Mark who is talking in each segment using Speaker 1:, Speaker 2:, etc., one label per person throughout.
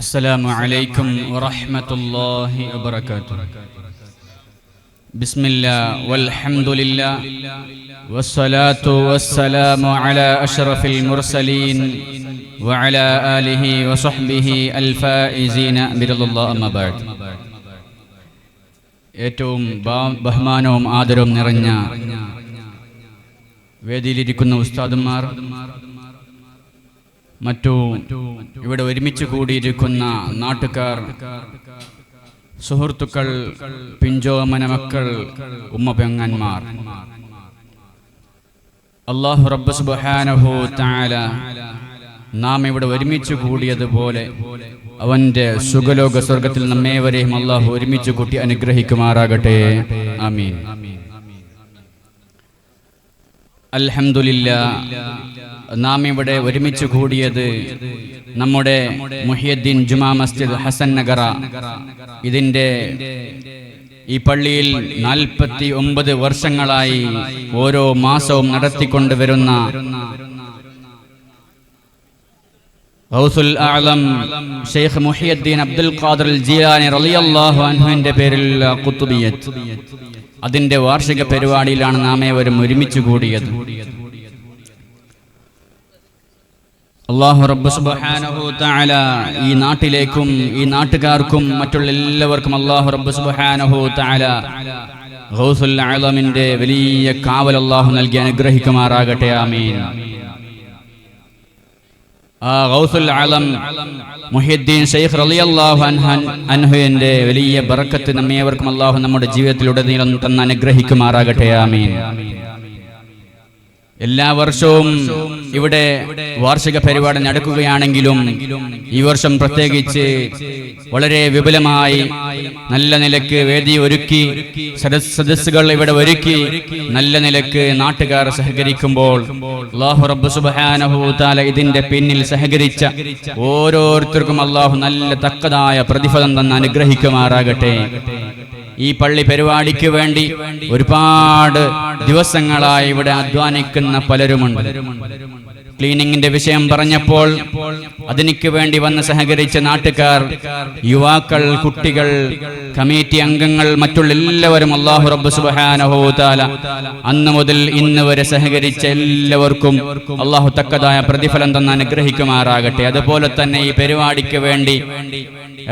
Speaker 1: السلام عليكم ورحمة الله وبركاته. بسم الله والحمد لله والصلاة والسلام على أشرف المرسلين وعلى آله وصحبه الفائزين برضا الله أما بعد. ഏറ്റവും ബഹുമാനവും ആദരവും നിറഞ്ഞ വേദിയിലിരിക്കുന്ന ഉസ്താദുമാർ, മറ്റു ഇവിടെ ഒരുമിച്ച് കൂടിയിരിക്കുന്ന നാട്ടുകാർ, സുഹൃത്തുക്കൾ, പിഞ്ചോമന മക്കൾ, ഉമ്മ പെങ്ങന്മാർ, അല്ലാഹു റബ്ബ് സുബ്ഹാനഹു തആല നാം ഇവിടെ ഒരുമിച്ച് കൂടിയതുപോലെ അവന്റെ സുഖലോക സ്വർഗത്തിൽ നമ്മേവരെയും അല്ലാഹു ഒരുമിച്ച് കൂട്ടി അനുഗ്രഹിക്കുമാറാകട്ടെ. ആമീൻ. അൽഹംദുലില്ലാ, നാം ഇവിടെ ഒരുമിച്ച് കൂടിയത് നമ്മുടെ മുഹിയുദ്ദീൻ ജുമാ മസ്ജിദ് ഹസൻ നഗറ, ഇതിന്റെ ഈ പള്ളിയിൽ 49 വർഷങ്ങളായി ഓരോ മാസവും നടത്തിക്കൊണ്ടുവരുന്ന ഗൗസുൽ ആലം ഷെയ്ഖ് മുഹിയുദ്ദീൻ അബ്ദുൽ ഖാദിർ ജീലാനി റളിയല്ലാഹു അൻഹുവിന്റെ പേരിലുള്ള ഖുതുബിയ്യത്ത്, അതിന്റെ വാർഷിക പരിപാടിയിലാണ് നാം ഏവരും ഒരുമിച്ച് കൂടിയത്. അല്ലാഹു റബ്ബ് സുബ്ഹാനഹു തആല ഈ നാട്ടിലേക്കും ഈ നാട്ടുകാർക്കും മറ്റുള്ള എല്ലാവർക്കും അല്ലാഹു റബ്ബ് സുബ്ഹാനഹു തആല ഗൗസുൽ ആലമിന്റെ വലിയ കാവൽ അല്ലാഹു നൽകി അനുഗ്രഹിക്കുമാറാകട്ടെ. ആമീൻ. ആ ഗൗസുൽ ആലം മുഹിയുദ്ദീൻ ഷെയ്ഖ് റളിയല്ലാഹു അൻഹുവിന്റെ വലിയ ബറക്കത്ത് നമ്മേവർക്കും അല്ലാഹു നമ്മുടെ ജീവിതത്തിലുടനീളം തന്ന് അനുഗ്രഹിക്കുമാറാകട്ടെ. ആമീൻ. എല്ലാ വർഷവും ഇവിടെ വാർഷിക പരിപാടി നടക്കുകയാണെങ്കിലും ഈ വർഷം പ്രത്യേകിച്ച് വളരെ വിപുലമായി നല്ല നിലക്ക് വേദി ഒരുക്കി, സദസ്സുകൾ ഇവിടെ ഒരുക്കി നല്ല നിലക്ക് നാട്ടുകാർ സഹകരിക്കുമ്പോൾ അല്ലാഹു റബ്ബ് സുബ്ഹാനഹു തആല ഇതിന്റെ പിന്നിൽ സഹകരിച്ച ഓരോരുത്തർക്കും അല്ലാഹു നല്ല തക്കതായ പ്രതിഫലം തന്ന് അനുഗ്രഹിക്കുമാറാകട്ടെ. ഈ പള്ളി പരിപാടിക്ക് വേണ്ടി ഒരുപാട് ദിവസങ്ങളായി ഇവിടെ അധ്വാനിക്കുന്ന പലരുമുണ്ട്. ക്ലീനിങ്ങിന്റെ വിഷയം പറഞ്ഞപ്പോൾ അതിനു വേണ്ടി വന്ന് സഹകരിച്ച നാട്ടുകാർ, യുവാക്കൾ, കുട്ടികൾ, കമ്മിറ്റി അംഗങ്ങൾ, മറ്റുള്ള എല്ലാവരും അല്ലാഹു റബ്ബ് സുബ്ഹാനഹു തആല അന്ന് മുതൽ ഇന്ന് വരെ സഹകരിച്ച എല്ലാവർക്കും അല്ലാഹു തക്കതായ പ്രതിഫലം തന്ന് അനുഗ്രഹിക്കുമാറാകട്ടെ. അതുപോലെ തന്നെ ഈ പരിപാടിക്ക് വേണ്ടി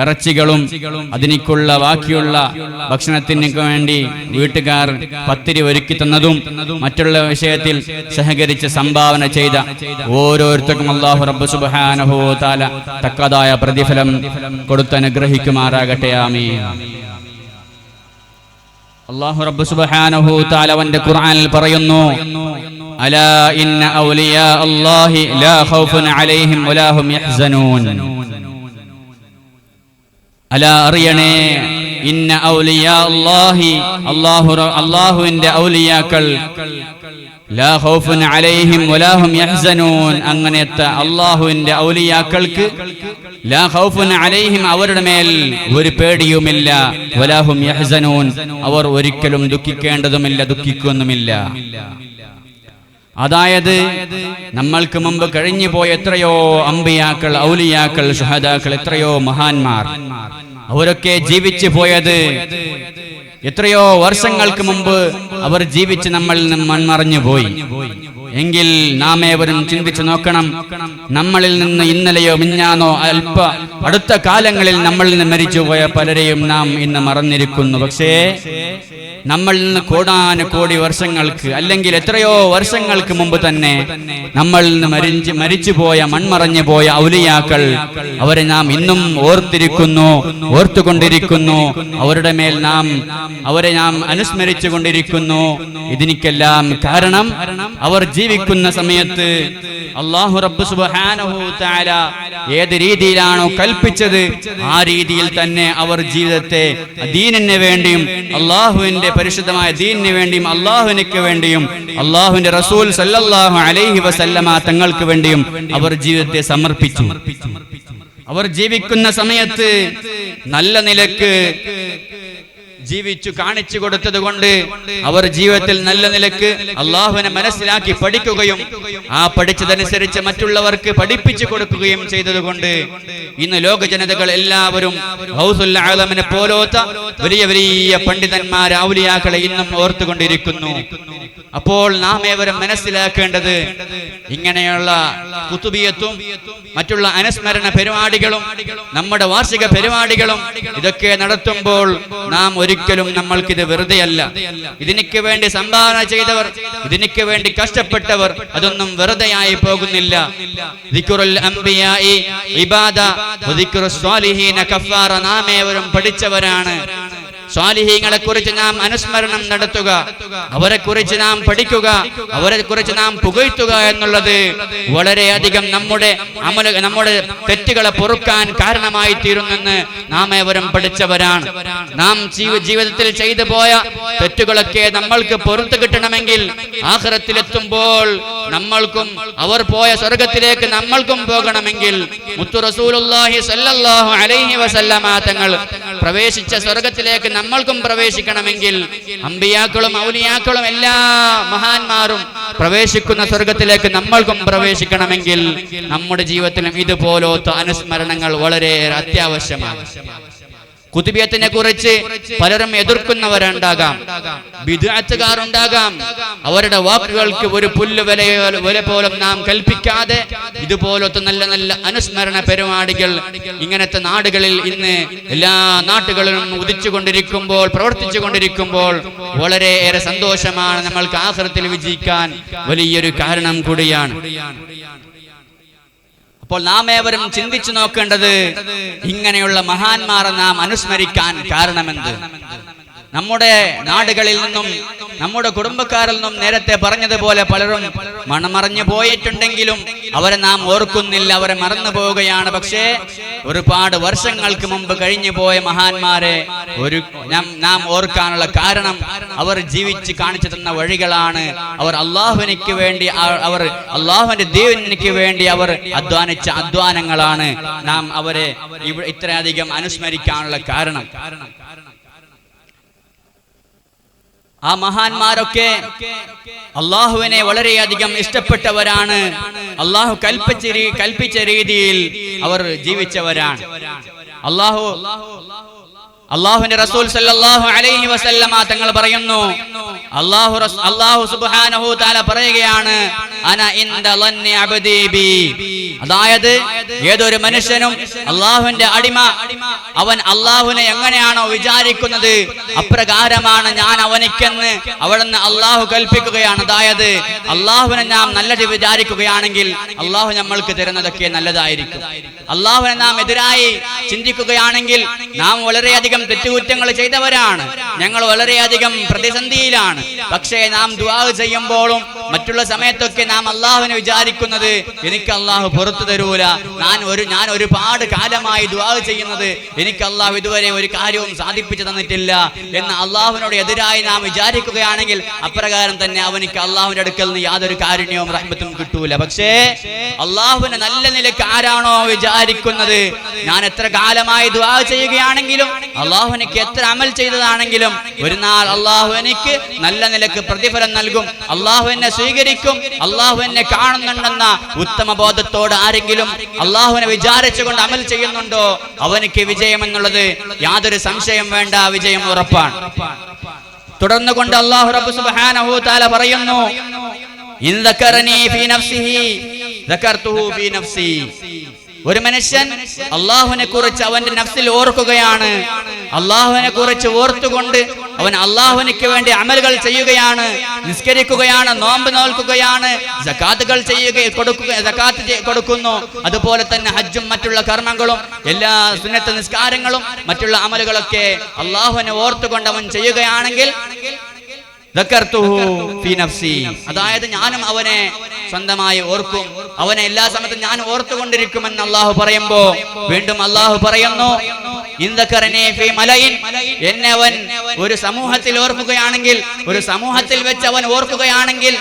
Speaker 1: ഇറച്ചികളും അതിനുള്ള ബാക്കിയുള്ള ഭക്ഷണത്തിന് വേണ്ടി വീട്ടുകാർ പത്തിരി ഒരുക്കി തന്നതും മറ്റുള്ള വിഷയത്തിൽ സഹകരിച്ച് സംഭാവന ചെയ്ത ഓരോരുത്തർക്കും അല്ലാഹു റബ്ബ് സുബ്ഹാനഹു തആല തക്കതായ പ്രതിഫലം കൊടുത്ത് അനുഗ്രഹിക്കുമാറാകട്ടെ. ആമീൻ. അല്ലാഹു റബ്ബ് സുബ്ഹാനഹു തആല അവന്റെ ഖുർആനിൽ പറയുന്നു, അലാ ഇന്ന ഔലിയാ അല്ലാഹി ലാ ഖൗഫുൻ അലൈഹിം വലാ ഹും യഹ്സനൂൻ. അലാ അറിയണേ, ഇന്ന ഔലിയാ അല്ലാഹി, അല്ലാഹുവിന്റെ ഔലിയാക്കൾ, ലാ ഖൗഫുൻ അലൈഹിം വലാ ഹും യഹ്സനൂൻ, അങ്ങനത്തെ അല്ലാഹുവിന്റെ ഔലിയാക്കൾക്ക് ലാ ഖൗഫുൻ അലൈഹിം, അവരുടെ മേൽ ഒരു പേടിയുമില്ല, വലാ ഹും യഹ്സനൂൻ, അവർ ഒരിക്കലും ദുഃഖിക്കേണ്ടതുമില്ല, ദുഃഖിക്കുന്നുമില്ല. അതായത് നമ്മൾക്ക് മുമ്പ് കഴിഞ്ഞു പോയ എത്രയോ അമ്പിയാക്കൾ, ഔലിയാക്കൾ, ശുഹദാക്കൾ, എത്രയോ മഹാന്മാർ, അവരൊക്കെ ജീവിച്ചു പോയത് എത്രയോ വർഷങ്ങൾക്ക് മുമ്പ് അവർ ജീവിച്ച് നമ്മളിൽ നിന്ന് മൺമറഞ്ഞു പോയി. എങ്കിൽ നാം ഏവരും ചിന്തിച്ചു നോക്കണം, നമ്മളിൽ നിന്ന് ഇന്നലെയോ മിഞ്ഞാന്നോ അടുത്ത കാലങ്ങളിൽ നമ്മളിൽ നിന്ന് മരിച്ചുപോയ പലരെയും നാം ഇന്ന് മറന്നിരിക്കുന്നു. പക്ഷേ നമ്മളിൽ നിന്ന് കോടാനുകോടി വർഷങ്ങൾക്ക്, അല്ലെങ്കിൽ എത്രയോ വർഷങ്ങൾക്ക് മുമ്പ് തന്നെ നമ്മളിൽ നിന്ന് മരിച്ചുപോയ, മൺമറഞ്ഞു പോയ ഔലിയാക്കൾ, അവരെ നാം ഇന്നും ഓർത്തിരിക്കുന്നു, ഓർത്തുകൊണ്ടിരിക്കുന്നു. അവരുടെ മേൽ അവരെ നാം അനുസ്മരിച്ചു കൊണ്ടിരിക്കുന്നു. ഇതിനെല്ലാം കാരണം അവർ ജീവിക്കുന്ന സമയത്ത് അല്ലാഹു റബ്ബ് സുബ്ഹാനഹു തആല ഏത് രീതിയിലാണോ കൽപ്പിച്ചത് ആ രീതിയിൽ തന്നെ അവർ ജീവിതത്തെ ദീനിന് വേണ്ടിയും, അല്ലാഹുവിന്റെ പരിശുദ്ധമായ ദീനിന് വേണ്ടിയും, അല്ലാഹുവിനക്ക് വേണ്ടിയും, അല്ലാഹുവിന്റെ റസൂൽ സല്ലല്ലാഹു അലൈഹി വസല്ലമ തങ്ങൾക്ക് വേണ്ടിയും അവർ ജീവിതത്തെ സമർപ്പിച്ചു. അവർ ജീവിക്കുന്ന സമയത്ത് നല്ല നിലക്ക് ജീവിച്ചു കാണിച്ചു കൊടുത്തത് കൊണ്ട് അവർ ജീവിതത്തിൽ നല്ല നിലക്ക് അള്ളാഹുവിനെ മനസ്സിലാക്കി പഠിക്കുകയും ആ പഠിച്ചതനുസരിച്ച് മറ്റുള്ളവർക്ക് പഠിപ്പിച്ചു കൊടുക്കുകയും ചെയ്തതുകൊണ്ട് ഇന്ന് ലോക ജനതകൾ എല്ലാവരും ഗൗസുൽ ആലമിനെ പോലത്തെ വലിയ വലിയ പണ്ഡിതന്മാർ ഔലിയാക്കളെ ഇന്നും ഓർത്തുകൊണ്ടിരിക്കുന്നു. അപ്പോൾ നാം ഏവരും മനസ്സിലാക്കേണ്ടത് ഇങ്ങനെയുള്ള കുതുബിയത്തും മറ്റുള്ള അനുസ്മരണ പരിപാടികളും നമ്മുടെ വാർഷിക പരിപാടികളും ഇതൊക്കെ നടത്തുമ്പോൾ നാം ഒരിക്കലും നമ്മൾക്കിത് വെറുതെയല്ല. ഇതിനു വേണ്ടി സംഭാവന ചെയ്തവർ, ഇതിനു വേണ്ടി കഷ്ടപ്പെട്ടവർ, അതൊന്നും വെറുതെയായി പോകുന്നില്ല. ദിക്റുൽ അംബിയാഇ ഇബാദ വദിക്റുസ് സ്വാലിഹീന കഫാറ നാം ഏവരും പഠിച്ചവരാണ്. സ്വാലിഹീങ്ങളെ കുറിച്ച് നാം അനുസ്മരണം നടത്തുക, അവരെ കുറിച്ച് നാം പഠിക്കുക, അവരെ കുറിച്ച് നാം പുകഴ്ത്തുക എന്നുള്ളത് വളരെയധികം നമ്മുടെ തെറ്റുകളെ പൊറുക്കാൻ കാരണമായി തീരുന്നെന്ന് നാം ഏവരും പഠിച്ചവരാണ്. നാം ജീവിതത്തിൽ ചെയ്തു പോയ തെറ്റുകളൊക്കെ നമ്മൾക്ക് പുറത്തു കിട്ടണമെങ്കിൽ ആഖിറത്തിലെത്തുമ്പോൾ നമ്മൾക്കും അവർ പോയ സ്വർഗത്തിലേക്ക് നമ്മൾക്കും പോകണമെങ്കിൽ മുത്തു റസൂലുള്ളാഹി സ്വല്ലല്ലാഹു അലൈഹി വസല്ലമ തങ്ങൾ പ്രവേശിച്ച സ്വർഗത്തിലേക്ക് നമ്മൾക്കും പ്രവേശിക്കണമെങ്കിൽ അമ്പിയാക്കളും ഔലിയാക്കളും എല്ലാ മഹാന്മാരും പ്രവേശിക്കുന്ന സ്വർഗത്തിലേക്ക് നമ്മൾക്കും പ്രവേശിക്കണമെങ്കിൽ നമ്മുടെ ജീവിതത്തിലും ഇതുപോലത്തെ അനുസ്മരണങ്ങൾ വളരെ അത്യാവശ്യമാണ്. കുതുബിയത്തിനെ കുറിച്ച് പലരും എതിർക്കുന്നവരുണ്ടാകാം, ബിദ്അത്തുകാരുണ്ടാകാം. അവരുടെ വാക്കുകൾക്ക് ഒരു പുല്ല് വില പോലും നാം കൽപ്പിക്കാതെ ഇതുപോലത്തെ നല്ല നല്ല അനുസ്മരണ പരിപാടികൾ ഇങ്ങനത്തെ നാടുകളിൽ ഇന്ന് എല്ലാ നാട്ടുകളിലും ഉദിച്ചുകൊണ്ടിരിക്കുമ്പോൾ, പ്രവർത്തിച്ചു കൊണ്ടിരിക്കുമ്പോൾ വളരെയേറെ സന്തോഷമാണ്. നമ്മൾക്ക് ആഖിറത്തിൽ വിജയിക്കാൻ വലിയൊരു കാരണം കൂടിയാണ്. അപ്പോൾ നാം ഏവരും ചിന്തിച്ചു നോക്കേണ്ടത് ഇങ്ങനെയുള്ള മഹാന്മാരെ നാം അനുസ്മരിക്കാൻ കാരണമെന്ത്? നമ്മുടെ നാടുകളിൽ നിന്നും നമ്മുടെ കുടുംബക്കാരിൽ നിന്നും നേരത്തെ പറഞ്ഞതുപോലെ പലരും മണമറഞ്ഞു പോയിട്ടുണ്ടെങ്കിലും അവരെ നാം ഓർക്കുന്നില്ല, അവരെ മറന്നു പോവുകയാണ്. പക്ഷേ ഒരുപാട് വർഷങ്ങൾക്ക് മുമ്പ് കഴിഞ്ഞു പോയ മഹാന്മാരെ നാം ഓർക്കാനുള്ള കാരണം അവർ ജീവിച്ച് കാണിച്ചു തന്ന വഴികളാണ്. അവർ അള്ളാഹുവിനു വേണ്ടി, അവർ അള്ളാഹുവിന്റെ ദീനിനു വേണ്ടി അവർ അധ്വാനിച്ച അധ്വാനങ്ങളാണ് നാം അവരെ ഇത്രയധികം അനുസ്മരിക്കാനുള്ള കാരണം. ആ മഹാന്മാരൊക്കെ അള്ളാഹുവിനെ വളരെയധികം ഇഷ്ടപ്പെട്ടവരാണ്. അള്ളാഹു കൽപ്പിച്ച രീതിയിൽ അവർ ജീവിച്ചവരാണ്. അള്ളാഹുവിന്റെ റസൂൽ സല്ലല്ലാഹു അലൈഹി വസല്ലമ തങ്ങൾ പറയുന്നു, അള്ളാഹു സുബ്ഹാനഹു തആല പറയുകയാണ്, അന ഇൻദ ളന്നി അബ്ദി ബി. അതായത് ഏതൊരു മനുഷ്യനും അള്ളാഹുവിന്റെ അടിമ അവൻ അള്ളാഹുവിനെ എങ്ങനെയാണോ വിചാരിക്കുന്നത് അപ്രകാരമാണ് ഞാൻ അവനിക്കെന്ന് അവിടുന്ന് അള്ളാഹു കൽപ്പിക്കുകയാണ്. അതായത് അള്ളാഹുവിനെ നാം നല്ലത് വിചാരിക്കുകയാണെങ്കിൽ അള്ളാഹു നമ്മൾക്ക് തരുന്നതൊക്കെ നല്ലതായിരിക്കും. അള്ളാഹുവിനെ നാം എതിരായി ചിന്തിക്കുകയാണെങ്കിൽ നാം വളരെയധികം തെറ്റുകുറ്റങ്ങൾ ചെയ്തവരാണ്, ഞങ്ങൾ വളരെയധികം പ്രതിസന്ധിയിലാണ്. പക്ഷേ നാം ദുആ ചെയ്യുമ്പോഴും മറ്റുള്ള സമയത്തൊക്കെ നാം അള്ളാഹുവിനെ വിചാരിക്കുന്നത് എനിക്ക് അള്ളാഹു പുറത്തു തരൂല, ഞാൻ ഒരുപാട് കാലമായി ദുആ ചെയ്യുന്നത് എനിക്ക് അള്ളാഹു ഇതുവരെ ഒരു കാര്യവും സാധിപ്പിച്ചു തന്നിട്ടില്ല എന്ന് അള്ളാഹുവിനോട് എതിരായി നാം വിചാരിക്കുകയാണെങ്കിൽ അപ്രകാരം തന്നെ അവനിക്ക് അള്ളാഹുവിന്റെ അടുക്കൽ നിന്ന് യാതൊരു കാരുണ്യവും റഹ്മത്തും കിട്ടൂല. പക്ഷേ അള്ളാഹുവിനെ നല്ല നിലക്ക് ആരാണോ വിചാരിക്കുന്നത്, ഞാൻ എത്ര കാലമായി ദുആ ചെയ്യുകയാണെങ്കിലും അള്ളാഹുവിനക്ക് എത്ര അമൽ ചെയ്തതാണെങ്കിലും ഒരു നാൾ അള്ളാഹു എനിക്ക് നല്ല നിലക്ക് പ്രതിഫലം നൽകും, അള്ളാഹു എന്നെ സ്വീകരിക്കും, അള്ളാഹു എന്നെ കാണുന്നുണ്ടെന്ന ഉത്തമ ബോധത്തോട് ആരെങ്കിലും അള്ളാഹുവിനെ വിചാരിച്ചുകൊണ്ട് അമൽ ചെയ്യുന്നുണ്ടോ അവനിക്ക് വിജയം എന്നുള്ളത് യാതൊരു സംശയം വേണ്ട, വിജയം ഉറപ്പാണ്. തുടർന്ന് കൊണ്ട് അല്ലാഹു റബ്ബ് സുബ്ഹാനഹു തആല പറയുന്നു, ഇൻ ദക്കറനി ഫീ നഫ്സിഹി ദക്കർതുഹു ഫീ നഫ്സി. ഒരു മനുഷ്യൻ അള്ളാഹുവിനെ കുറിച്ച് അവന്റെ നഫ്സിൽ ഓർക്കുകയാണ്, അള്ളാഹുവിനെ കുറിച്ച് ഓർത്തുകൊണ്ട് അവൻ അള്ളാഹുവിനക്ക് വേണ്ടി അമലുകൾ ചെയ്യുകയാണ്, നിസ്കരിക്കുകയാണ്, നോമ്പ് നോൽക്കുകയാണ്, സകാത്തുകൾ കൊടുക്കുന്നു, അതുപോലെ തന്നെ ഹജ്ജും മറ്റുള്ള കർമ്മങ്ങളും എല്ലാ സുന്നത്ത് നിസ്കാരങ്ങളും മറ്റുള്ള അമലുകളൊക്കെ അള്ളാഹുവിനെ ഓർത്തുകൊണ്ട് അവൻ ചെയ്യുകയാണെങ്കിൽ അതായത് ഞാനും അവനെ സ്വന്തമായി ഓർക്കും, അവനെ എല്ലാ സമയത്തും ഞാൻ ഓർത്തുകൊണ്ടിരിക്കുമെന്ന് അള്ളാഹു പറയുമ്പോ വീണ്ടും അള്ളാഹു പറയുന്നു, എന്നെ അവൻ ഒരു സമൂഹത്തിൽ ഓർക്കുകയാണെങ്കിൽ, ഒരു സമൂഹത്തിൽ വെച്ച് അവൻ ഓർക്കുകയാണെങ്കിൽ,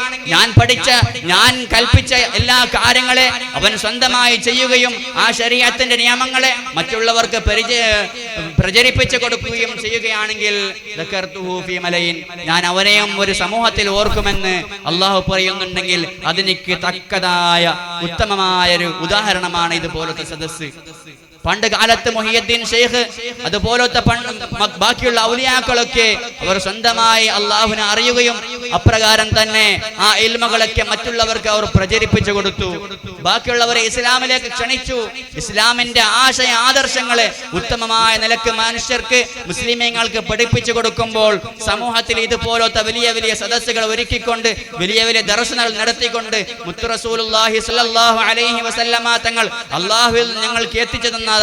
Speaker 1: ഞാൻ കൽപ്പിച്ച എല്ലാ കാര്യങ്ങളെ അവൻ സ്വന്തമായി ചെയ്യുകയും ആ ശരീഅത്തിന്റെ നിയമങ്ങളെ മറ്റുള്ളവർക്ക് പ്രചരിപ്പിച്ചു കൊടുക്കുകയും ചെയ്യുകയാണെങ്കിൽ ഞാൻ അവനെയും ഒരു സമൂഹത്തിൽ ഓർക്കുമെന്ന് അള്ളാഹു പറയുന്നുണ്ടെങ്കിൽ അതിനിക്ക് തക്കതായ ഉത്തമമായൊരു ഉദാഹരണമാണ് ഇതുപോലത്തെ സദസ്സ്. പണ്ട് കാലത്ത് മുഹിയുദ്ദീൻ ഷെയ്ഖ് അതുപോലത്തെ ബാക്കിയുള്ള ഔലിയാക്കളൊക്കെ അവർ സ്വന്തമായി അള്ളാഹുവിനെ അറിയുകയും അപ്രകാരം തന്നെ ആ ഇൽമുകളൊക്കെ മറ്റുള്ളവർക്ക് അവർ പ്രചരിപ്പിച്ചു കൊടുത്തു. ബാക്കിയുള്ളവരെ ഇസ്ലാമിലേക്ക് ക്ഷണിച്ചു. ഇസ്ലാമിന്റെ ആശയ ആദർശങ്ങളെ ഉത്തമമായ നിലക്ക് മനുഷ്യർക്ക്, മുസ്ലിമീങ്ങൾക്ക് പഠിപ്പിച്ചു കൊടുക്കുമ്പോൾ സമൂഹത്തിൽ ഇതുപോലത്തെ വലിയ വലിയ സദസ്സുകൾ ഒരുക്കിക്കൊണ്ട്, വലിയ വലിയ ദർശനങ്ങൾ നടത്തിക്കൊണ്ട് മുത്ത് റസൂലുള്ളാഹി സ്വല്ലല്ലാഹു അലൈഹി വസല്ലമ തങ്ങൾ അള്ളാഹുവിൽ ഞങ്ങൾക്ക് എത്തിച്ചു തന്ന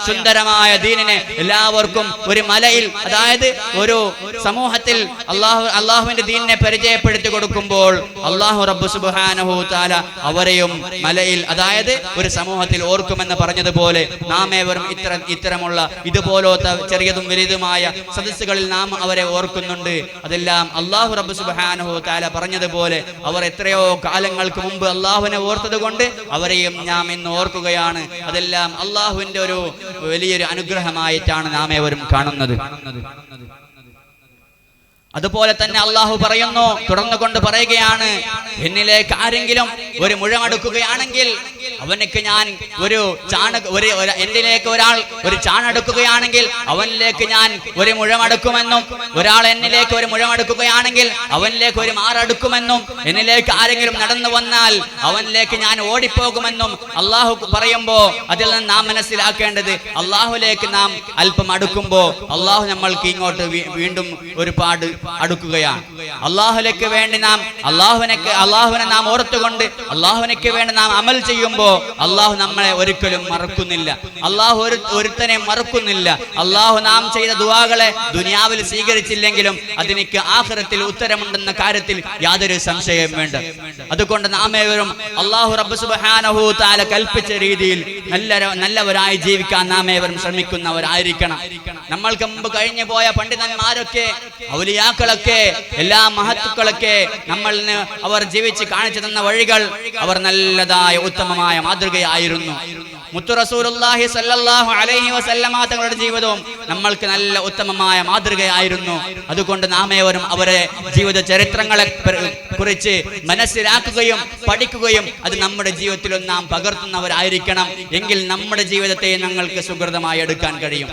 Speaker 1: സുന്ദരമായ ദീനിനെ എല്ലാവർക്കും ഒരു മലയിൽ, അതായത് ഒരു സമൂഹത്തിൽ അള്ളാഹുവിന്റെ ദീനിനെ പരിചയപ്പെടുത്തി കൊടുക്കുമ്പോൾ അള്ളാഹു റബ്ബ് സുബ്ഹാനഹു തആല അവരെയും മലയിൽ, അതായത് ഒരു സമൂഹത്തിൽ ഓർക്കുമെന്ന് പറഞ്ഞതുപോലെ നാം ഏവരും ഇത്തരമുള്ള ഇതുപോലത്തെ ചെറിയതും വലുതുമായ സദസ്സുകളിൽ നാം അവരെ ഓർക്കുന്നുണ്ട്. അതെല്ലാം അള്ളാഹു റബ്ബ് സുബ്ഹാനഹു തആല പറഞ്ഞതുപോലെ അവർ എത്രയോ കാലങ്ങൾക്ക് മുമ്പ് അള്ളാഹുവിനെ ഓർത്തത് കൊണ്ട് അവരെയും നാം ഇന്ന് ഓർക്കുകയാണ്. അതെല്ലാം അള്ളാഹുവിന്റെ ഒരു വലിയൊരു അനുഗ്രഹമായിട്ടാണ് നാം ഏവരും കാണുന്നത്. അതുപോലെ തന്നെ അള്ളാഹു പറയുന്നു, തുടർന്നുകൊണ്ട് പറയുകയാണ്, എന്നിലേക്ക് ആരെങ്കിലും ഒരു മുഴമെടുക്കുകയാണെങ്കിൽ അവനക്ക് ഞാൻ എന്നിലേക്ക് ഒരാൾ ഒരു ചാണെടുക്കുകയാണെങ്കിൽ അവനിലേക്ക് ഞാൻ ഒരു മുഴമെടുക്കുമെന്നും, ഒരാൾ എന്നിലേക്ക് ഒരു മുഴമെടുക്കുകയാണെങ്കിൽ അവനിലേക്ക് ഒരു മാറെടുക്കുമെന്നും, എന്നിലേക്ക് ആരെങ്കിലും നടന്നു വന്നാൽ അവനിലേക്ക് ഞാൻ ഓടിപ്പോകുമെന്നും അള്ളാഹു പറയുമ്പോ അതിൽ നിന്ന് നാം മനസ്സിലാക്കേണ്ടത്, അള്ളാഹുലേക്ക് നാം അല്പം അടുക്കുമ്പോൾ അള്ളാഹു നമ്മൾക്ക് ഇങ്ങോട്ട് വീണ്ടും ഒരുപാട് അടുക്കുകയാണ്. അള്ളാഹുലേക്ക് വേണ്ടി നാം അള്ളാഹുവിനെ നാം ഓർത്തുകൊണ്ട് അള്ളാഹുവിനേക്ക് വേണ്ടി നാം അമൽ ചെയ്യുമ്പോൾ അള്ളാഹു നമ്മളെ ഒരിക്കലും മറക്കുന്നില്ല. അള്ളാഹു ഒരുത്തനെ മറക്കുന്നില്ല. അള്ളാഹു നാം ചെയ്ത ദുആകളെ ദുനിയാവിൽ സ്വീകരിച്ചില്ലെങ്കിലും അതിനിക്ക് ആഖിറത്തിൽ ഉത്തരമുണ്ടെന്ന കാര്യത്തിൽ യാതൊരു സംശയം വേണ്ട. അതുകൊണ്ട് നാം ഏവരും അള്ളാഹു റബ്ബ് സുബ്ഹാനഹു തആല കൽപ്പിച്ച രീതിയിൽ നല്ലവരായി ജീവിക്കാൻ നാം ഏവരും ശ്രമിക്കുന്നവരായിരിക്കണം. നമ്മൾക്ക് മുമ്പ് കഴിഞ്ഞു പോയ പണ്ഡിതന്മാരൊക്കെ, ഔലിയാക്കളൊക്കെ, എല്ലാ മഹത്തുക്കളൊക്കെ നമ്മളിന് അവർ ജീവിച്ച് കാണിച്ചു തന്ന വഴികൾ അവർ നല്ലതായ ഉത്തമമായ മാതൃകയായിരുന്നു. മുത്തു റസൂലുള്ളാഹി സ്വല്ലല്ലാഹു അലൈഹി വസല്ലമ തങ്ങളുടെ ജീവിതവും നമ്മൾക്ക് നല്ല ഉത്തമമായ മാതൃകയായിരുന്നു. അതുകൊണ്ട് നാം ഏവരും അവരെ ജീവിത ചരിത്രങ്ങളെ കുറിച്ച് മനസ്സിലാക്കുകയും പഠിക്കുകയും അത് നമ്മുടെ ജീവിതത്തിൽ നാം പകർത്തുന്നവരായിരിക്കണം. എങ്കിൽ നമ്മുടെ ജീവിതത്തെ ഞങ്ങൾക്ക് സുഹൃതമായി എടുക്കാൻ കഴിയും.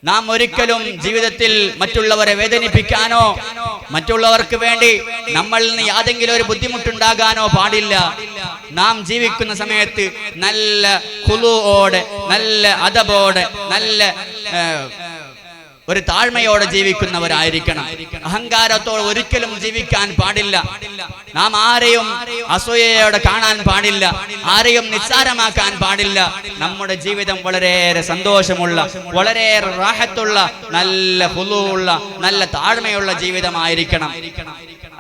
Speaker 1: നാം ഒരിക്കലും ജീവിതത്തിൽ മറ്റുള്ളവരെ വേദനിപ്പിക്കാനോ മറ്റുള്ളവർക്ക് വേണ്ടി നമ്മളിൽ നിന്ന് യാതെങ്കിലും ഒരു ബുദ്ധിമുട്ടുണ്ടാകാനോ പാടില്ല. നാം ജീവിക്കുന്ന സമയത്ത് നല്ല ഖുളൂഓടെ, നല്ല അദബോടെ, നല്ല ഒരു താഴ്മയോടെ ജീവിക്കുന്നവരായിരിക്കണം. അഹങ്കാരത്തോടെ ഒരിക്കലും ജീവിക്കാൻ പാടില്ല. നാം ആരെയും അസൂയയോടെ കാണാൻ പാടില്ല, ആരെയും നിസ്സാരമാക്കാൻ പാടില്ല. നമ്മുടെ ജീവിതം വളരെയേറെ സന്തോഷമുള്ള, വളരെയേറെ റാഹത്തുള്ള, നല്ല ഖുളൂഉള്ള, നല്ല താഴ്മയുള്ള ജീവിതമായിരിക്കണം.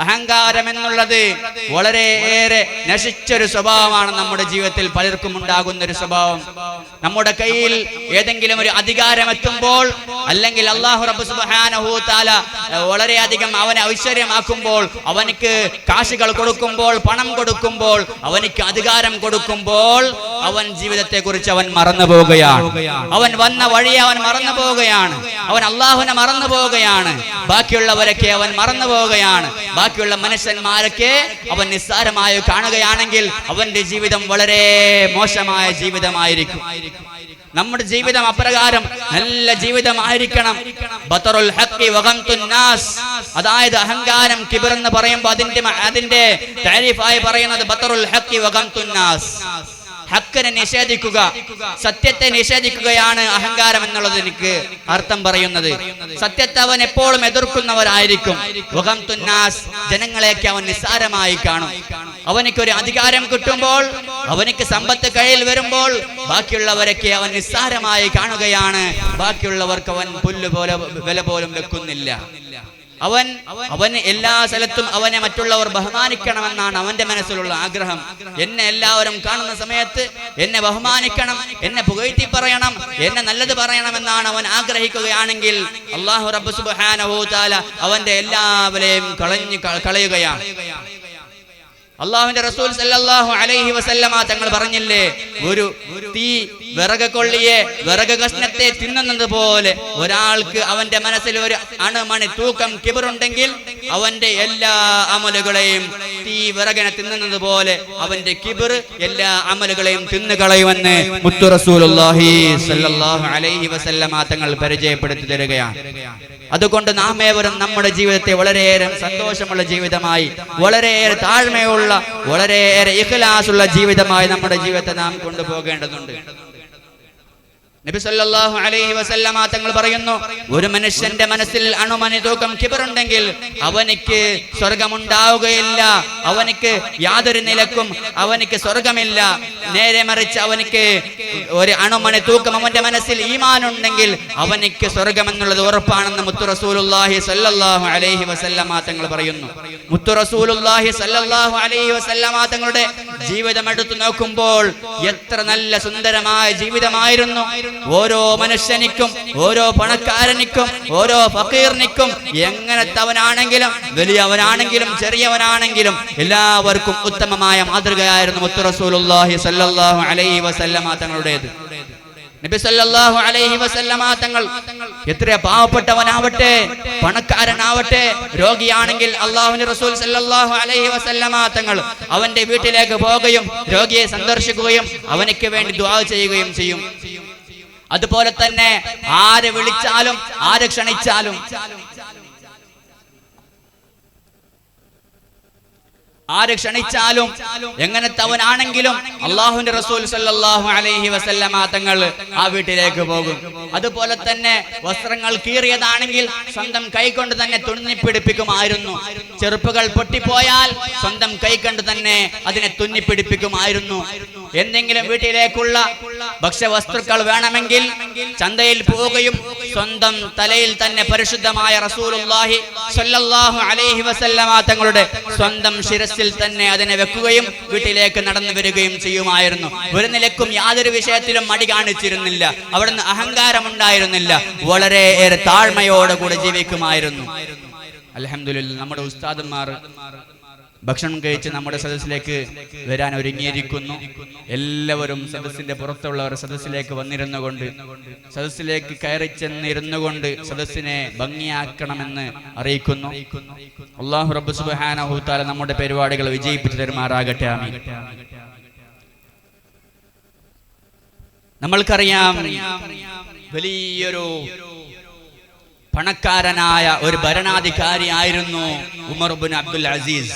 Speaker 1: അഹങ്കാരം എന്നുള്ളത് വളരെയേറെ നശിച്ചൊരു സ്വഭാവമാണ്. നമ്മുടെ ജീവിതത്തിൽ പലർക്കും ഉണ്ടാകുന്ന ഒരു സ്വഭാവം. നമ്മുടെ കയ്യിൽ ഏതെങ്കിലും ഒരു അധികാരം എത്തുമ്പോൾ, അല്ലെങ്കിൽ അല്ലാഹു റബ്ബ് സുബ്ഹാനഹു തആല വളരെയധികം അവനെ ഐശ്വര്യമാക്കുമ്പോൾ, അവനിക്ക് കാശുകൾ കൊടുക്കുമ്പോൾ, പണം കൊടുക്കുമ്പോൾ, അവനിക്ക് അധികാരം കൊടുക്കുമ്പോൾ അവൻ ജീവിതത്തെ കുറിച്ച് അവൻ മറന്നു പോവുകയാണ്. അവൻ വന്ന വഴിയെ അവൻ മറന്നു പോവുകയാണ്. അവൻ അള്ളാഹുവിനെ മറന്നു പോവുകയാണ്. ബാക്കിയുള്ളവരൊക്കെ അവൻ മറന്നു പോവുകയാണ്. ബാക്കിയുള്ള മനുഷ്യന്മാരൊക്കെ അവൻ നിസ്സാരമായി കാണുകയാണെങ്കിൽ അവന്റെ ജീവിതം വളരെ മോശമായ ജീവിതമായിരിക്കും. നമ്മുടെ ജീവിതം അപ്രകാരം നല്ല ജീവിതമായിരിക്കണം. ബതറുൽ ഹഖി വഗംതുൻ നാസ്, അതായത് അഹങ്കാരം, കിബർ എന്ന് പറയുമ്പോൾ അതിന്റെ താരീഫായി പറയുന്നത് ബതറുൽ ഹഖി വഗംതുൻ നാസ്. ഹക്കിനെ നിഷേധിക്കുക, സത്യത്തെ നിഷേധിക്കുകയാണ് അഹങ്കാരം എന്നുള്ളത് എനിക്ക് അർത്ഥം പറയുന്നത്. സത്യത്തെ അവൻ എപ്പോഴും എതിർക്കുന്നവരായിരിക്കും. വഗംതുൻ നാസ്, ജനങ്ങളെയൊക്കെ അവൻ നിസ്സാരമായി കാണും. അവനിക്കൊരു അധികാരം കിട്ടുമ്പോൾ, അവനിക്ക് സമ്പത്ത് കയ്യിൽ വരുമ്പോൾ ബാക്കിയുള്ളവരൊക്കെ അവൻ നിസ്സാരമായി കാണുകയാണ്. ബാക്കിയുള്ളവർക്ക് അവൻ പുല്ല് പോലെ വില പോലും വെക്കുന്നില്ല. അവന് എല്ലാ സ്ഥലത്തും അവനെ മറ്റുള്ളവർ ബഹുമാനിക്കണമെന്നാണ് അവന്റെ മനസ്സിലുള്ള ആഗ്രഹം. എന്നെ എല്ലാവരും കാണുന്ന സമയത്ത് എന്നെ ബഹുമാനിക്കണം, എന്നെ പുകഴ്ത്തി പറയണം, എന്നെ നല്ലത് പറയണമെന്നാണ് അവൻ ആഗ്രഹിക്കുകയാണെങ്കിൽ അല്ലാഹു റബ്ബ് സുബ്ഹാനഹു തആല അവന്റെ എല്ലാവരെയും കളയുകയാണ്. അള്ളാഹുവിന്റെ റസൂൽ സല്ലല്ലാഹു അലൈഹി വസല്ലമ തങ്ങൾ പറഞ്ഞില്ലേ, ഒരു തീ വിറക് കൊള്ളിയെ വിറക് കഷ്ണത്തെ തിന്നുന്നത് പോലെ ഒരാൾക്ക് അവന്റെ മനസ്സിൽ ഒരു അണുമണി തൂക്കം കിബറുണ്ടെങ്കിൽ അവന്റെ എല്ലാ അമലുകളെയും തീ വിറകിനെ തിന്നുന്നത് പോലെ അവന്റെ കിബർ എല്ലാ അമലുകളെയും തിന്നുകളയുമെന്ന് മുത്തു റസൂലുള്ളാഹി സല്ലല്ലാഹു അലൈഹി വസല്ലമ തങ്ങൾ പരിചയപ്പെടുത്തി തരികയാണ്. അതുകൊണ്ട് നാം ഏവരും നമ്മുടെ ജീവിതത്തെ വളരെയേറെ സന്തോഷമുള്ള ജീവിതമായി, വളരെയേറെ താഴ്മയുള്ള, വളരെയേറെ ഇഖ്ലാസുള്ള ജീവിതമായി നമ്മുടെ ജീവിതത്തെ നാം കൊണ്ടുപോകേണ്ടതുണ്ട്. നബി സല്ലല്ലാഹു അലൈഹി വസല്ലമ തങ്ങൾ പറയുന്നു, ഒരു മനുഷ്യന്റെ മനസ്സിൽ അണുമണി തൂക്കം കിബറുണ്ടെങ്കിൽ അവനിക്ക് സ്വർഗമുണ്ടാവുകയില്ല, അവനിക്ക് യാതൊരു നിലക്കും അവനിക്ക് സ്വർഗമില്ല. നേരെ മറിച്ച് അവനിക്ക് ഒരു അണുമണി തൂക്കം അവന്റെ മനസ്സിൽ ഈമാൻ ഉണ്ടെങ്കിൽ അവനിക്ക് സ്വർഗമെന്നുള്ളത് ഉറപ്പാണെന്ന് മുത്തു റസൂലുള്ളാഹി സല്ലല്ലാഹു അലൈഹി വസല്ലമ തങ്ങൾ പറയുന്നു. മുത്തു റസൂലുള്ളാഹി സല്ലല്ലാഹു അലൈഹി വസല്ലമ തങ്ങളുടെ ജീവിതം എടുത്തു നോക്കുമ്പോൾ എത്ര നല്ല സുന്ദരമായ ജീവിതമായിരുന്നു. ഓരോ മനുഷ്യനിക്കും, ഓരോ പണക്കാരനിക്കും, ഓരോ ഫക്കീറിനിക്കും, എങ്ങനത്തവനാണെങ്കിലും വലിയവനാണെങ്കിലും ചെറിയവനാണെങ്കിലും എല്ലാവർക്കും ഉത്തമമായ മാതൃകയായിരുന്നു മുത്തു റസൂലുള്ളാഹി സല്ലല്ലാഹു അലൈഹി വസല്ലമ തങ്ങളുടേത്. നബി സല്ലല്ലാഹു അലൈഹി വസല്ലമ തങ്ങൾ എത്ര പാവപ്പെട്ടവനാവട്ടെ പണക്കാരനാവട്ടെ രോഗിയാണെങ്കിൽ അല്ലാഹുവിന്റെ റസൂൽ സല്ലല്ലാഹു അലൈഹി വസല്ലമ തങ്ങൾ അവന്റെ വീട്ടിലേക്ക് പോകുകയും രോഗിയെ സന്ദർശിക്കുകയും അവനിക്ക് വേണ്ടി ദുആ ചെയ്യുകയും ചെയ്യും. അതുപോലെ തന്നെ ആരെ വിളിച്ചാലും ആരെ ക്ഷണിച്ചാലും എങ്ങനത്തവനാണെങ്കിലും അല്ലാഹുവിന്റെ റസൂൽ സല്ലല്ലാഹു അലൈഹി വസല്ലമ തങ്ങൾ ആ വീട്ടിലേക്ക് പോകും. അതുപോലെ തന്നെ വസ്ത്രങ്ങൾ കീറിയതാണെങ്കിൽ സ്വന്തം കൈകൊണ്ട് തന്നെ തുന്നിപ്പിടിപ്പിക്കുമായിരുന്നു. ചെറുപ്പുകൾ പൊട്ടിപ്പോയാൽ സ്വന്തം കൈകൊണ്ട് തന്നെ അതിനെ തുന്നിപ്പിടിപ്പിക്കുമായിരുന്നു. എന്തെങ്കിലും വീട്ടിലേക്കുള്ള ഭക്ഷ്യവസ്തുക്കൾ വേണമെങ്കിൽ ചന്തയിൽ പോവുകയും സ്വന്തം തലയിൽ തന്നെ പരിശുദ്ധമായ റസൂലുള്ളാഹി സ്വല്ലല്ലാഹു അലൈഹി വസല്ലമ തങ്ങളുടെ സ്വന്തം ശിരസിൽ തന്നെ അതിനെ വെക്കുകയും വീട്ടിലേക്ക് നടന്നു വരികയും ചെയ്യുമായിരുന്നു. ഒരു നിലക്കും യാതൊരു വിഷയത്തിലും മടി കാണിച്ചിരുന്നില്ല, അവിടുന്ന് അഹങ്കാരം ഉണ്ടായിരുന്നില്ല, വളരെയേറെ താഴ്മയോടുകൂടെ ജീവിക്കുമായിരുന്നു. അൽഹംദുലില്ലാഹ്, നമ്മുടെ ഉസ്താദന്മാർ ഭക്ഷണം കഴിച്ച് നമ്മുടെ സദസ്സിലേക്ക് വരാൻ ഒരുങ്ങിയിരിക്കുന്നു. എല്ലാവരും സദസ്സിന്റെ പുറത്തുള്ളവർ സദസ്സിലേക്ക് വന്നിരുന്നുകൊണ്ട്, സദസ്സിലേക്ക് കയറി ചെന്നിരുന്നുകൊണ്ട് സദസ്സിനെ ഭംഗിയാക്കണമെന്ന് അറിയിക്കുന്നു. അല്ലാഹു റബ്ബ് സുബ്ഹാനഹു തആല നമ്മുടെ പരിപാടികൾ വിജയിപ്പിച്ചു തരുമാറാകട്ടെ. ആമീൻ. നമ്മൾക്കറിയാം, വലിയൊരു പണക്കാരനായ ഒരു ഭരണാധികാരിയായിരുന്നു ഉമർ ഇബ്നു അബ്ദുൽ അസീസ്.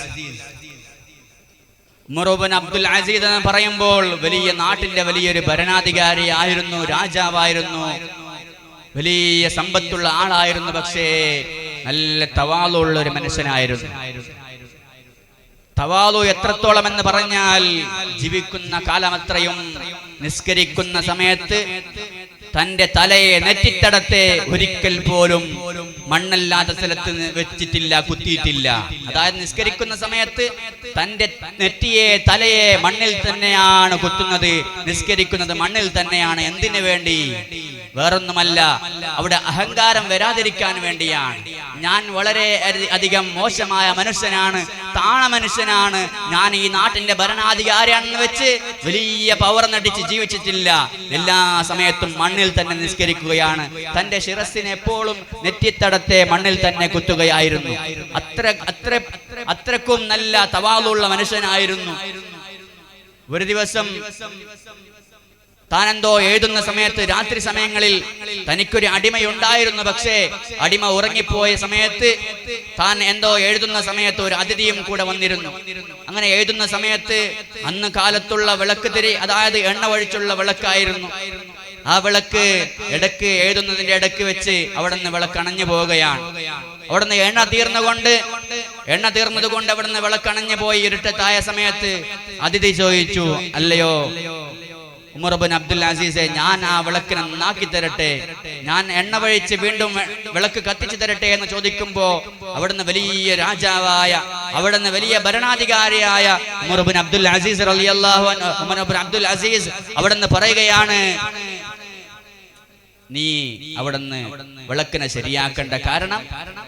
Speaker 1: ഉമർ ഇബ്നു അബ്ദുൽ അസീസ് എന്ന് പറയുമ്പോൾ വലിയ നാട്ടിന്റെ വലിയൊരു ഭരണാധികാരിയായിരുന്നു, രാജാവായിരുന്നു, വലിയ സമ്പത്തുള്ള ആളായിരുന്നു. പക്ഷേ നല്ല തവാളുള്ള ഒരു മനുഷ്യനായിരുന്നു. തവാളു എത്രത്തോളം എന്ന് പറഞ്ഞാൽ ജീവിക്കുന്ന കാലമത്രയും നിസ്കരിക്കുന്ന സമയത്ത് തന്റെ തലയെ നെറ്റിത്തടത്തെ ഒരിക്കൽ പോലും മണ്ണല്ലാത്ത സ്ഥലത്ത് വെച്ചിട്ടില്ല, കുത്തിയിട്ടില്ല. അതായത് നിസ്കരിക്കുന്ന സമയത്ത് തന്റെ നെറ്റിയെ തലയെ മണ്ണിൽ തന്നെയാണ് കുത്തുന്നത്, നിസ്കരിക്കുന്നത് മണ്ണിൽ തന്നെയാണ്. എന്തിനു വേണ്ടി? വേറൊന്നുമല്ല, അവിടെ അഹങ്കാരം വരാതിരിക്കാൻ വേണ്ടിയാണ്. ഞാൻ വളരെ അധികം മോശമായ മനുഷ്യനാണ്, താണ മനുഷ്യനാണ്, ഞാൻ ഈ നാട്ടിന്റെ ഭരണാധികാരിയാണെന്ന് വെച്ച് വലിയ പവർ നടിച്ച് ജീവിച്ചിട്ടില്ല. എല്ലാ സമയത്തും മണ്ണിൽ തന്നെ നിസ്കരിക്കുകയാണ്. തന്റെ ശിരസിനെ എപ്പോഴും നെറ്റിത്തടത്തെ മണ്ണിൽ തന്നെ കുത്തുകയായിരുന്നു. അത്രക്കും നല്ല തവാളുള്ള മനുഷ്യനായിരുന്നു. ഒരു ദിവസം താനെന്തോ എഴുതുന്ന സമയത്ത് രാത്രി സമയങ്ങളിൽ തനിക്കൊരു അടിമയുണ്ടായിരുന്നു. പക്ഷേ അടിമ ഉറങ്ങിപ്പോയ സമയത്ത് താൻ എന്തോ എഴുതുന്ന സമയത്ത് ഒരു അതിഥിയും കൂടെ വന്നിരുന്നു. അങ്ങനെ എഴുതുന്ന സമയത്ത് അന്ന് കാലത്തുള്ള വിളക്ക് തിരി, അതായത് എണ്ണ ഒഴിച്ചുള്ള വിളക്കായിരുന്നു. ആ വിളക്ക് ഇടക്ക് എഴുതുന്നതിന്റെ ഇടക്ക് വെച്ച് അവിടെ നിന്ന് വിളക്കണഞ്ഞു പോവുകയാണ്. അവിടുന്ന് എണ്ണ തീർന്നത് കൊണ്ട് അവിടുന്ന് വിളക്കണഞ്ഞു പോയി. ഇരുട്ടത്തായ സമയത്ത് അതിഥി ചോദിച്ചു, അല്ലയോ ഉമർ ഇബ്നു അബ്ദുൽ അസീസെ, ഞാൻ ആ വിളക്കിനെ നന്നാക്കി തരട്ടെ, ഞാൻ എണ്ണ ഒഴിച്ച് വീണ്ടും വിളക്ക് കത്തിച്ചു തരട്ടെ എന്ന് ചോദിക്കുമ്പോ അവിടുന്ന് വലിയ രാജാവായ, അവിടുന്ന് വലിയ ഭരണാധികാരിയായ ഉമർ ഇബ്നു അബ്ദുൽ അസീസ് റളിയല്ലാഹു അൻഹു, ഉമർ ഇബ്നു അബ്ദുൽ അസീസ് അവിടുന്ന് പറയുകയാണ്, നീ അവിടുന്ന് വിളക്കിനെ ശരിയാക്കേണ്ട, കാരണം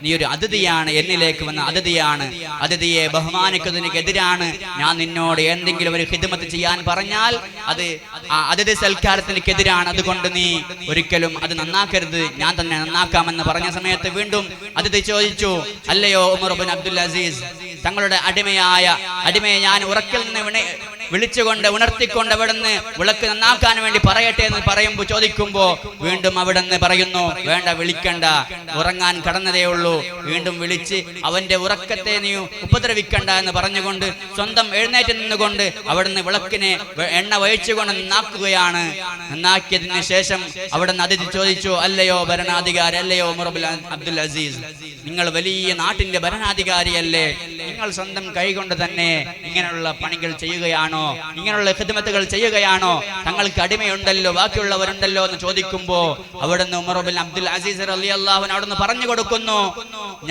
Speaker 1: നീ ഒരു അതിഥിയാണ്, എന്നിലേക്ക് വന്ന അതിഥിയാണ്, അതിഥിയെ ബഹുമാനിക്കുന്നതിനെതിരാണ് ഞാൻ നിന്നോട് എന്തെങ്കിലും ഒരു ഖിദ്മത്ത് ചെയ്യാൻ പറഞ്ഞാൽ അത് ആ അതിഥി സൽക്കാരത്തിനെതിരാണ്, അതുകൊണ്ട് നീ ഒരിക്കലും അത് നന്നാക്കരുത്, ഞാൻ തന്നെ നന്നാക്കാമെന്ന് പറഞ്ഞ സമയത്ത് വീണ്ടും അതിഥി ചോദിച്ചു, അല്ലയോ ഉമർ ഇബ്നു അബ്ദുൽ അസീസ്, തങ്ങളുടെ അടിമയെ ഞാൻ ഉറക്കിൽ നിന്ന് വിളിച്ചുകൊണ്ട് ഉണർത്തിക്കൊണ്ട് അവിടുന്ന് വിളക്ക് നന്നാക്കാൻ വേണ്ടി പറയട്ടെ എന്ന് ചോദിക്കുമ്പോ വീണ്ടും അവിടുന്ന് പറയുന്നു, വേണ്ട, വിളിക്കണ്ട, ഉറങ്ങാൻ കടന്നതേ ഉള്ളൂ, വീണ്ടും വിളിച്ച് അവന്റെ ഉറക്കത്തെ നീ ഉപദ്രവിക്കണ്ട എന്ന് പറഞ്ഞുകൊണ്ട് സ്വന്തം എഴുന്നേറ്റ് നിന്നുകൊണ്ട് അവിടുന്ന് വിളക്കിനെ എണ്ണ ഒഴിച്ചുകൊണ്ട് നന്നാക്കുകയാണ്. നന്നാക്കിയതിന് ശേഷം അവിടുന്ന് അതിഥി ചോദിച്ചു, അല്ലയോ ഭരണാധികാരി, അല്ലയോ ഉമർ ഇബ്നു അബ്ദുൽ അസീസ്, നിങ്ങൾ വലിയ നാട്ടിന്റെ ഭരണാധികാരിയല്ലേ, നിങ്ങൾ സ്വന്തം കൈകൊണ്ട് തന്നെ ഇങ്ങനെയുള്ള പണികൾ ചെയ്യുകയാണോ, ഇങ്ങനെയുള്ള ഖിദ്മത്തുകൾ ചെയ്യുകയാണോ, തങ്ങൾക്ക് അടിമയുണ്ടല്ലോ, ബാക്കിയുള്ളവരുണ്ടല്ലോ എന്ന് ചോദിക്കുമ്പോ അവിടുന്ന് ഉമർ ഇബ്നു അബ്ദുൽ അസീസ് റളിയല്ലാഹു അൻഹു അവിടുന്ന് പറഞ്ഞു കൊടുക്കുന്നു,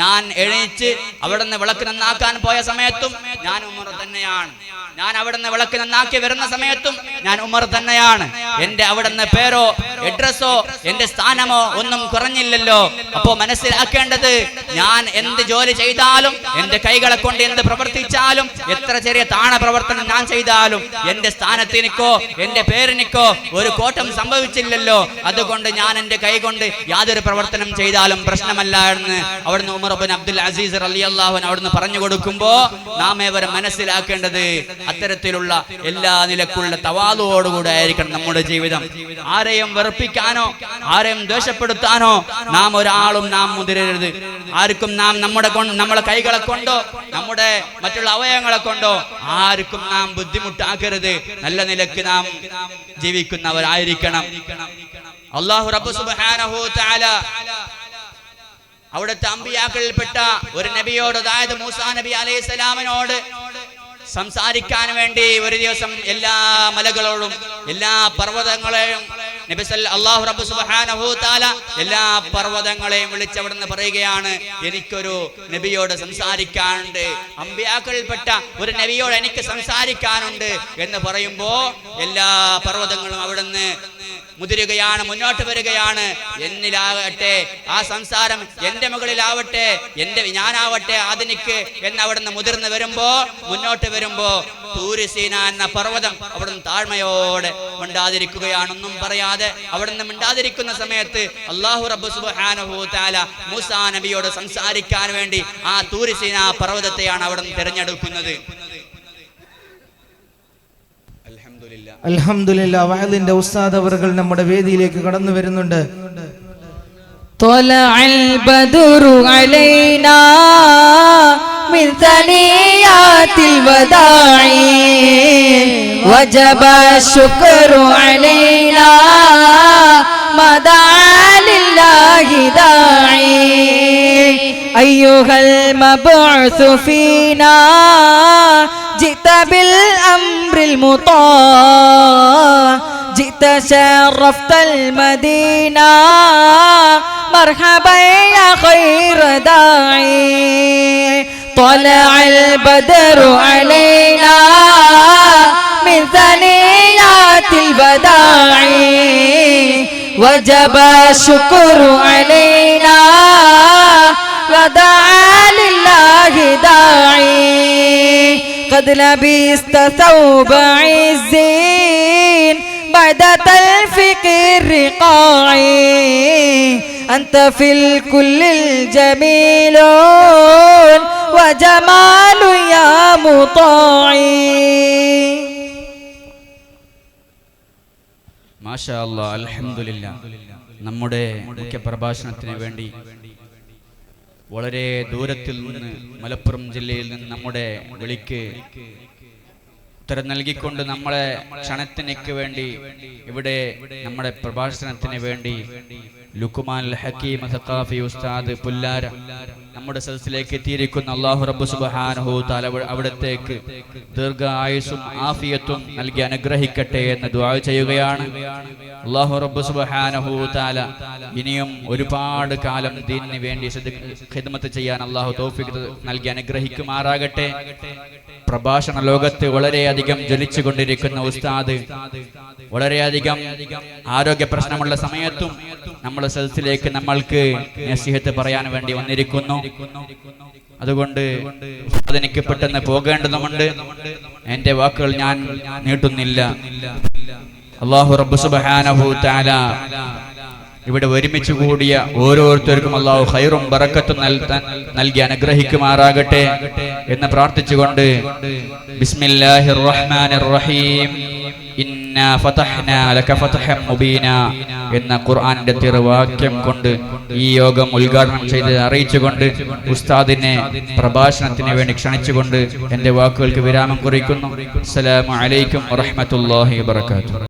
Speaker 1: ഞാൻ എണീച്ച് അവിടുന്ന് വിളക്ക് നന്നാക്കാൻ പോയ സമയത്തും ഞാൻ ഉമർ തന്നെയാണ്, ഞാൻ അവിടുന്ന് വിളക്ക് നന്നാക്കി വരുന്ന സമയത്തും ഞാൻ ഉമർ തന്നെയാണ്, എന്റെ അവിടുന്ന് പേരോ അഡ്രസ്സോ എന്റെ സ്ഥാനമോ ഒന്നും കുറഞ്ഞില്ലല്ലോ. അപ്പോ മനസ്സിലാക്കേണ്ടത്, ഞാൻ എന്ത് ജോലി ചെയ്താലും, എന്റെ കൈകളെ കൊണ്ട് എന്ത് പ്രവർത്തിച്ചാലും, എത്ര ചെറിയ താണ പ്രവർത്തനം ഞാൻ ചെയ്താലും എന്റെ സ്ഥാനത്തിനിക്കോ എന്റെ പേരിനിക്കോ ഒരു കോട്ടം സംഭവിച്ചില്ലല്ലോ, അതുകൊണ്ട് ഞാൻ എന്റെ കൈ കൊണ്ട് യാതൊരു പ്രവർത്തനം ചെയ്താലും പ്രശ്നമല്ല എന്ന് അവിടുന്ന് ഉമർ ഇബ്നു അബ്ദുൽ അസീസ് റളിയല്ലാഹു അൻഹു അവിടുന്ന് പറഞ്ഞു കൊടുക്കുമ്പോ നാം ഏവരും മനസ്സിലാക്കേണ്ടത്, അത്തരത്തിലുള്ള എല്ലാ നിലക്കുള്ള തവാളുവോടുകൂടെ ആയിരിക്കണം നമ്മുടെ ജീവിതം. ആരെയും വെറുപ്പിക്കാനോ ആരെയും ദ്വേഷപ്പെടുത്താനോ നാം ഒരാളും നാം മുതിരരുത്. ആർക്കും നാം നമ്മുടെ കൈകളെ കൊണ്ടോ നമ്മുടെ മറ്റുള്ള അവയവങ്ങളെ കൊണ്ടോ ആർക്കും നാം ബുദ്ധിമുട്ടാക്കരുത്. നല്ല നിലക്ക് നാം ജീവിക്കുന്നവരായിരിക്കണം. അല്ലാഹു റബ്ബ് സുബ്ഹാനഹു തആല അവിടുത്തെ അമ്പിയാക്കളിൽപ്പെട്ട ഒരു നബിയോട്, അതായത് മൂസാ നബി അലൈഹിസ്സലാമിനോട് സംസാരിക്കാൻ വേണ്ടി ഒരു ദിവസം എല്ലാ മലകളോടും എല്ലാ പർവ്വതങ്ങളെയും അല്ലാഹു റബ്ബ് സുബ്ഹാനഹു തആല എല്ലാ പർവ്വതങ്ങളെയും വിളിച്ചവിടുന്ന് പറയുകയാണ്, എനിക്കൊരു നബിയോട് സംസാരിക്കാനുണ്ട്, അമ്പിയാക്കളിൽപ്പെട്ട ഒരു നബിയോട് എനിക്ക് സംസാരിക്കാനുണ്ട് എന്ന് പറയുമ്പോ എല്ലാ പർവ്വതങ്ങളും അവിടുന്ന് മുതിരുകയാണ്, മുന്നോട്ട് വരികയാണ്. എന്നിലാകട്ടെ ആ സംസാരം എന്റെ മുകളിലാവട്ടെ, ഞാനാവട്ടെ ആദിനിക്ക് എന്ന് അവിടുന്ന് മുതിർന്ന് വരുമ്പോ, മുന്നോട്ട് വരുമ്പോ തൂര് സീന എന്ന പർവ്വതം അവിടുന്ന് താഴ്മയോടെ മിണ്ടാതിരിക്കുകയാണ്, ഒന്നും പറയാതെ അവിടുന്ന് മിണ്ടാതിരിക്കുന്ന സമയത്ത് അല്ലാഹു റബ്ബ് സുബ്ഹാനഹു തആല മൂസാ നബിയോട് സംസാരിക്കാൻ വേണ്ടി ആ തൂര് സീന പർവ്വതത്തെയാണ് അവിടുന്ന് തിരഞ്ഞെടുക്കുന്നത്.
Speaker 2: അൽഹംദുലില്ലാഹ്. വഅദിന്റെ ഉസ്താദ് അവர்கள் നമ്മുടെ വേദിയിലേക്ക് കടന്നു വരുന്നുണ്ട്.
Speaker 3: ത്വലഅൽ ബദറു അലൈനാ മിൻ സനിയാത്തിൽ വദാഇ വജബ ശുക്രു അലൈനാ മദാ ലില്ലാഹി ദാഇ അയ്യുഹൽ മബ്ഉസ് ഫീനാ جئت بالأمر المطاع جئت شرفت المدينة مرحبا يا خير داعي طلع البدر علينا من ثنيات الوداع وجب الشكر علينا ودعا لله داعي قد لبست ثوب عز بعد تلفق الرقاع أنت في الكل الجميل وجمال يا مطاع.
Speaker 1: മാഷാ അല്ലാഹ്, അൽഹംദുലില്ലാഹ്. നമ്മുടെ മുഖ്യ പ്രഭാഷണത്തിന് വേണ്ടി വളരെ ദൂരത്തിൽ നിന്ന്, മലപ്പുറം ജില്ലയിൽ നിന്ന് നമ്മുടെ വിളിക്ക് ഉത്തരം നൽകിക്കൊണ്ട് നമ്മളെ ക്ഷണത്തിനേക്ക് വേണ്ടി ഇവിടെ നമ്മുടെ പ്രഭാഷണത്തിന് വേണ്ടി ലുക്മാൻ ഹക്കീം സഖാഫി ഉസ്താദ് പുല്ലാര നമ്മുടെ സദസ്സിലേക്ക് എത്തിയിരിക്കുന്ന അല്ലാഹു റബ്ബ് സുബ്ഹാനഹു തആല അവിടത്തേക്ക് ദീർഘായുസ്സും ആഫിയത്തും നൽകി അനുഗ്രഹിക്കട്ടെ എന്ന് ദുആ ചെയ്യുകയാണ്. അല്ലാഹു റബ്ബ് സുബ്ഹാനഹു തആല ഇനിയും ഒരുപാട് കാലം ദീനിന് വേണ്ടി ഖിദ്മത്ത് ചെയ്യാൻ അല്ലാഹു തൗഫീഖ് നൽകി അനുഗ്രഹിക്കുമാറാകട്ടെ. പ്രഭാഷണ ലോകത്ത് വളരെയധികം ജ്വലിച്ചുകൊണ്ടിരിക്കുന്ന ഉസ്താദ് വളരെയധികം ആരോഗ്യ പ്രശ്നമുള്ള സമയത്തും നമ്മുടെ സദസ്സിലേക്ക് നമ്മൾക്ക് നസീഹത്ത് പറയാൻ വേണ്ടി വന്നിരിക്കുന്നു. അതുകൊണ്ട് എനിക്ക് പെട്ടെന്ന് പോകേണ്ടതുണ്ട്. എന്റെ വാക്കുകൾ ഞാൻ നീട്ടുന്നില്ല. അല്ലാഹു റബ്ബ് സുബ്ഹാനഹു തആല ഇവിടെ ഒരുമിച്ച് കൂടിയ ഓരോരുത്തർക്കും അല്ലാഹു ഖൈറും ബറക്കത്തും നൽകി അനുഗ്രഹിക്കുമാറാകട്ടെ എന്ന് പ്രാർത്ഥിച്ചുകൊണ്ട് ബിസ്മില്ലാഹിർ റഹ്മാനിർ റഹീം ഇന്നാ ഫതഹ്നാ ലക ഫതഹൻ മുബീന എന്ന ഖുർആന്റെ തിരുവാക്യം കൊണ്ട് ഈ യോഗം ഉദ്ഘാടനം ചെയ്ത് അറിയിച്ചുകൊണ്ട് ഉസ്താദിനെ പ്രഭാഷണത്തിന് വേണ്ടി ക്ഷണിച്ചുകൊണ്ട് എന്റെ വാക്കുകൾക്ക് വിരാമം കുറിക്കുന്നു. അസ്സലാമു അലൈക്കും വറഹ്മത്തുള്ളാഹി വബറകാതുഹു.